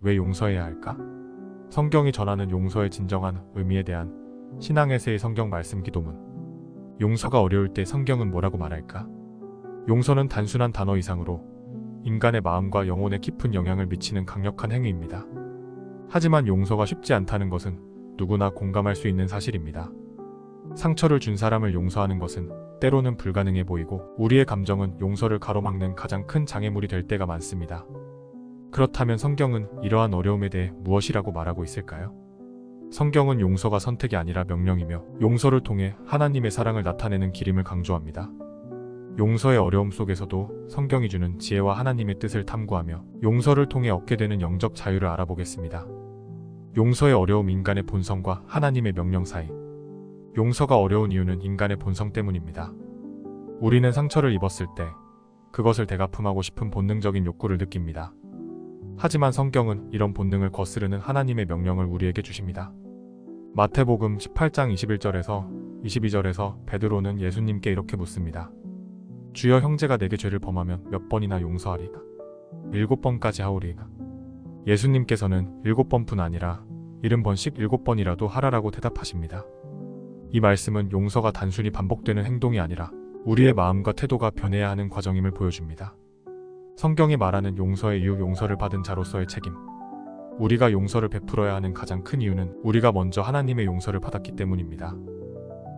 왜 용서해야 할까? 성경이 전하는 용서의 진정한 의미에 대한 신앙에세이 성경 말씀 기도문. 용서가 어려울 때 성경은 뭐라고 말할까? 용서는 단순한 단어 이상으로 인간의 마음과 영혼에 깊은 영향을 미치는 강력한 행위입니다. 하지만 용서가 쉽지 않다는 것은 누구나 공감할 수 있는 사실입니다. 상처를 준 사람을 용서하는 것은 때로는 불가능해 보이고 우리의 감정은 용서를 가로막는 가장 큰 장애물이 될 때가 많습니다. 그렇다면 성경은 이러한 어려움에 대해 무엇이라고 말하고 있을까요? 성경은 용서가 선택이 아니라 명령이며 용서를 통해 하나님의 사랑을 나타내는 길임을 강조합니다. 용서의 어려움 속에서도 성경이 주는 지혜와 하나님의 뜻을 탐구하며 용서를 통해 얻게 되는 영적 자유를 알아보겠습니다. 용서의 어려움. 인간의 본성과 하나님의 명령 사이. 용서가 어려운 이유는 인간의 본성 때문입니다. 우리는 상처를 입었을 때 그것을 되갚음하고 싶은 본능적인 욕구를 느낍니다. 하지만 성경은 이런 본능을 거스르는 하나님의 명령을 우리에게 주십니다. 마태복음 18장 21절에서 22절에서 베드로는 예수님께 이렇게 묻습니다. 주여, 형제가 내게 죄를 범하면 몇 번이나 용서하리까? 7번까지 하오리까? 예수님께서는 7번뿐 아니라 70번씩 7번이라도 하라라고 대답하십니다. 이 말씀은 용서가 단순히 반복되는 행동이 아니라 우리의 마음과 태도가 변해야 하는 과정임을 보여줍니다. 성경이 말하는 용서의 이유, 용서를 받은 자로서의 책임. 우리가 용서를 베풀어야 하는 가장 큰 이유는 우리가 먼저 하나님의 용서를 받았기 때문입니다.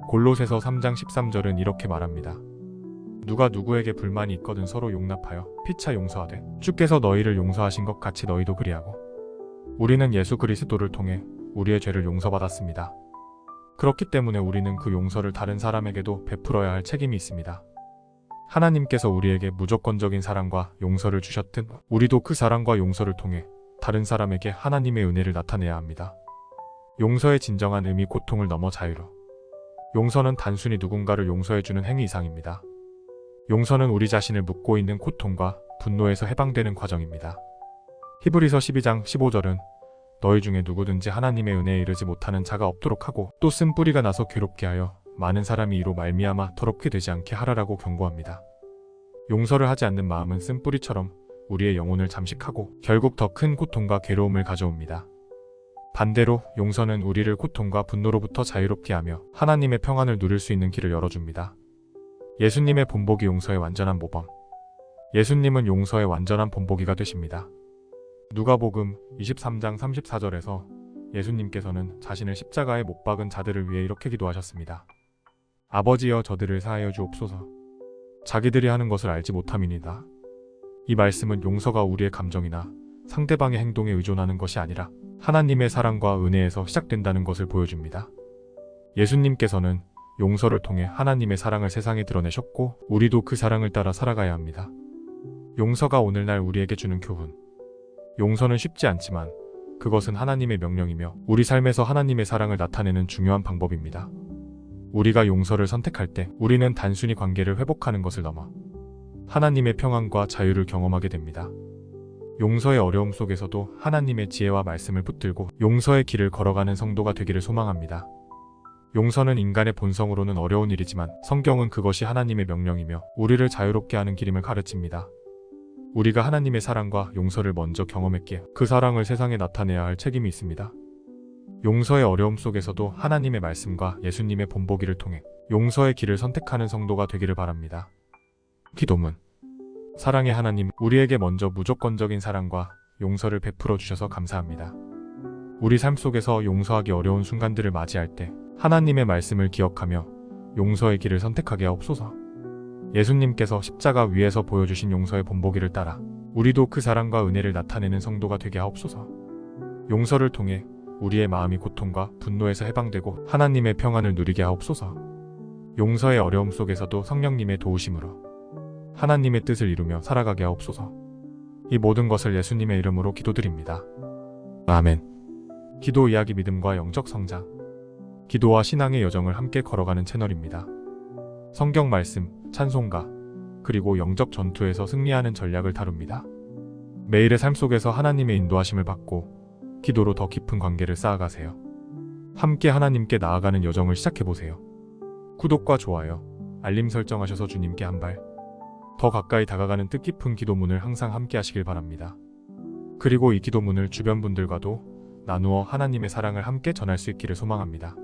골로새서 3장 13절은 이렇게 말합니다. 누가 누구에게 불만이 있거든 서로 용납하여 피차 용서하되 주께서 너희를 용서하신 것 같이 너희도 그리하고. 우리는 예수 그리스도를 통해 우리의 죄를 용서받았습니다. 그렇기 때문에 우리는 그 용서를 다른 사람에게도 베풀어야 할 책임이 있습니다. 하나님께서 우리에게 무조건적인 사랑과 용서를 주셨듯 우리도 그 사랑과 용서를 통해 다른 사람에게 하나님의 은혜를 나타내야 합니다. 용서의 진정한 의미, 고통을 넘어 자유로. 용서는 단순히 누군가를 용서해주는 행위 이상입니다. 용서는 우리 자신을 묶고 있는 고통과 분노에서 해방되는 과정입니다. 히브리서 12장 15절은 너희 중에 누구든지 하나님의 은혜에 이르지 못하는 자가 없도록 하고 또 쓴 뿌리가 나서 괴롭게 하여 많은 사람이 이로 말미암아 더럽게 되지 않게 하라라고 경고합니다. 용서를 하지 않는 마음은 쓴 뿌리처럼 우리의 영혼을 잠식하고 결국 더 큰 고통과 괴로움을 가져옵니다. 반대로 용서는 우리를 고통과 분노로부터 자유롭게 하며 하나님의 평안을 누릴 수 있는 길을 열어줍니다. 예수님의 본보기, 용서의 완전한 모범. 예수님은 용서의 완전한 본보기가 되십니다. 누가복음 23장 34절에서 예수님께서는 자신을 십자가에 못 박은 자들을 위해 이렇게 기도하셨습니다. 아버지여, 저들을 사하여 주옵소서. 자기들이 하는 것을 알지 못함이니이다. 이 말씀은 용서가 우리의 감정이나 상대방의 행동에 의존하는 것이 아니라 하나님의 사랑과 은혜에서 시작된다는 것을 보여줍니다. 예수님께서는 용서를 통해 하나님의 사랑을 세상에 드러내셨고 우리도 그 사랑을 따라 살아가야 합니다. 용서가 오늘날 우리에게 주는 교훈. 용서는 쉽지 않지만 그것은 하나님의 명령이며 우리 삶에서 하나님의 사랑을 나타내는 중요한 방법입니다. 우리가 용서를 선택할 때 우리는 단순히 관계를 회복하는 것을 넘어 하나님의 평안과 자유를 경험하게 됩니다. 용서의 어려움 속에서도 하나님의 지혜와 말씀을 붙들고 용서의 길을 걸어가는 성도가 되기를 소망합니다. 용서는 인간의 본성으로는 어려운 일이지만 성경은 그것이 하나님의 명령이며 우리를 자유롭게 하는 길임을 가르칩니다. 우리가 하나님의 사랑과 용서를 먼저 경험했기에 그 사랑을 세상에 나타내야 할 책임이 있습니다. 용서의 어려움 속에서도 하나님의 말씀과 예수님의 본보기를 통해 용서의 길을 선택하는 성도가 되기를 바랍니다. 기도문. 사랑의 하나님, 우리에게 먼저 무조건적인 사랑과 용서를 베풀어 주셔서 감사합니다. 우리 삶 속에서 용서하기 어려운 순간들을 맞이할 때 하나님의 말씀을 기억하며 용서의 길을 선택하게 하옵소서. 예수님께서 십자가 위에서 보여주신 용서의 본보기를 따라 우리도 그 사랑과 은혜를 나타내는 성도가 되게 하옵소서. 용서를 통해 우리의 마음이 고통과 분노에서 해방되고 하나님의 평안을 누리게 하옵소서. 용서의 어려움 속에서도 성령님의 도우심으로 하나님의 뜻을 이루며 살아가게 하옵소서. 이 모든 것을 예수님의 이름으로 기도드립니다. 아멘. 기도 이야기, 믿음과 영적 성장. 기도와 신앙의 여정을 함께 걸어가는 채널입니다. 성경 말씀, 찬송가, 그리고 영적 전투에서 승리하는 전략을 다룹니다. 매일의 삶 속에서 하나님의 인도하심을 받고 기도로 더 깊은 관계를 쌓아가세요. 함께 하나님께 나아가는 여정을 시작해보세요. 구독과 좋아요, 알림 설정하셔서 주님께 한 발 더 가까이 다가가는 뜻깊은 기도문을 항상 함께 하시길 바랍니다. 그리고 이 기도문을 주변 분들과도 나누어 하나님의 사랑을 함께 전할 수 있기를 소망합니다.